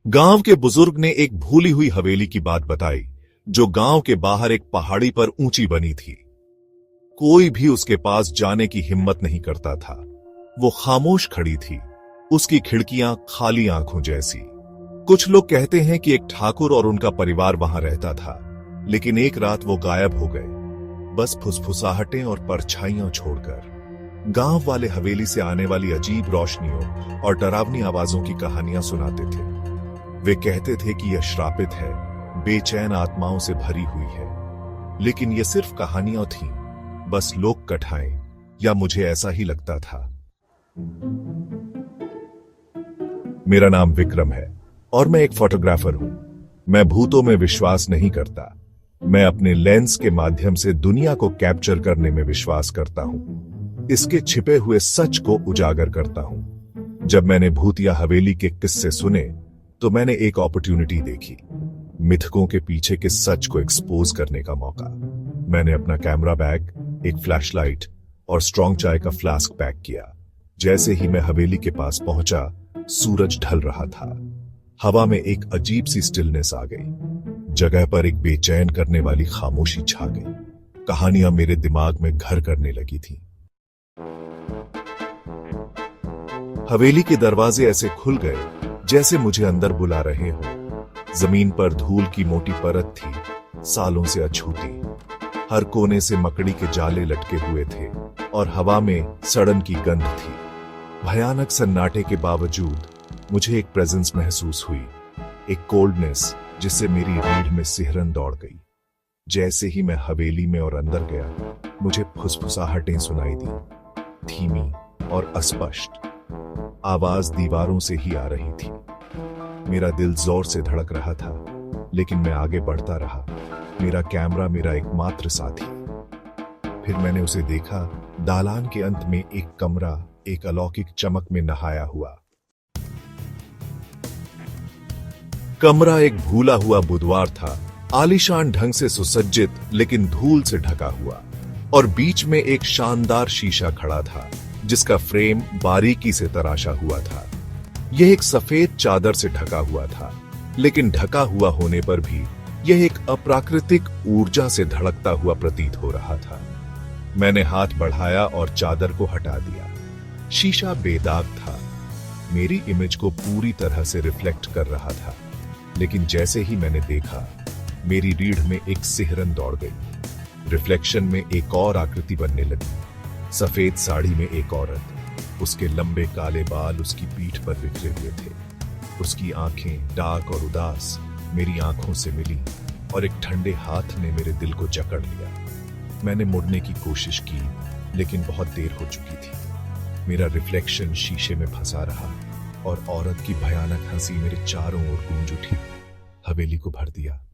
गांव के बुजुर्ग ने एक भूली हुई हवेली की बात बताई, जो गांव के बाहर एक पहाड़ी पर ऊंची बनी थी। कोई भी उसके पास जाने की हिम्मत नहीं करता था। वो खामोश खड़ी थी, उसकी खिड़कियां खाली आंखों जैसी। कुछ लोग कहते हैं कि एक ठाकुर और उनका परिवार वहां रहता था, लेकिन एक रात वो गायब हो गए, बस फुसफुसाहटें और परछाइयां छोड़कर। गांव वाले हवेली से आने वाली अजीब रोशनियों और डरावनी आवाजों की कहानियां सुनाते थे। वे कहते थे कि यह श्रापित है, बेचैन आत्माओं से भरी हुई है। लेकिन ये सिर्फ कहानियां थीं, बस लोक कथाएं, या मुझे ऐसा ही लगता था। मेरा नाम विक्रम है और मैं एक फोटोग्राफर हूं। मैं भूतों में विश्वास नहीं करता। मैं अपने लेंस के माध्यम से दुनिया को कैप्चर करने में विश्वास करता हूं, इसके छिपे हुए सच को उजागर करता हूं। जब मैंने भूतिया हवेली के किस्से सुने तो मैंने एक अपॉर्चुनिटी देखी, मिथकों के पीछे के सच को एक्सपोज करने का मौका। मैंने अपना कैमरा बैग, एक फ्लैशलाइट और स्ट्रॉन्ग चाय का फ्लास्क पैक किया। जैसे ही मैं हवेली के पास पहुंचा, सूरज ढल रहा था। हवा में एक अजीब सी स्टिलनेस आ गई। जगह पर एक बेचैन करने वाली खामोशी छा गई। कहानियां मेरे दिमाग में घर करने लगी थी। हवेली के दरवाजे ऐसे खुल गए जैसे मुझे अंदर बुला रहे हो। जमीन पर धूल की मोटी परत थी, सालों से अछूती। हर कोने से मकड़ी के जाले लटके हुए थे और हवा में सड़न की गंध थी। भयानक सन्नाटे के बावजूद मुझे एक प्रेजेंस महसूस हुई, एक कोल्डनेस जिससे मेरी रीढ़ में सिहरन दौड़ गई। जैसे ही मैं हवेली में और अंदर गया, मुझे फुसफुसाहटें सुनाई दी, धीमी और अस्पष्ट। आवाज दीवारों से ही आ रही थी। मेरा दिल जोर से धड़क रहा था, लेकिन मैं आगे बढ़ता रहा। मेरा कैमरा मेरा एकमात्र साथी। फिर मैंने उसे देखा, दालान के अंत में एक कमरा एक अलौकिक चमक में नहाया हुआ। कमरा एक भूला हुआ बुधवार था, आलीशान ढंग से सुसज्जित लेकिन धूल से ढका हुआ। और बीच में एक शानदार शीशा खड़ा था, जिसका फ्रेम बारीकी से तराशा हुआ था। यह एक सफेद चादर से ढका हुआ था, लेकिन ढका हुआ होने पर भी यह एक अप्राकृतिक ऊर्जा से धड़कता हुआ प्रतीत हो रहा था। मैंने हाथ बढ़ाया और चादर को हटा दिया। शीशा बेदाग था, मेरी इमेज को पूरी तरह से रिफ्लेक्ट कर रहा था। लेकिन जैसे ही मैंने देखा, मेरी रीढ़ में एक सिहरन दौड़ गई। रिफ्लेक्शन में एक और आकृति बनने लगी। सफेद साड़ी में एक औरत, उसके लंबे काले बाल उसकी पीठ पर बिखरे हुए थे। उसकी आंखें डार्क और उदास मेरी आंखों से मिली और एक ठंडे हाथ ने मेरे दिल को जकड़ लिया। मैंने मुड़ने की कोशिश की, लेकिन बहुत देर हो चुकी थी। मेरा रिफ्लेक्शन शीशे में फंसा रहा और औरत की भयानक हंसी मेरे चारों ओर गूंज उठी, हवेली को भर दिया।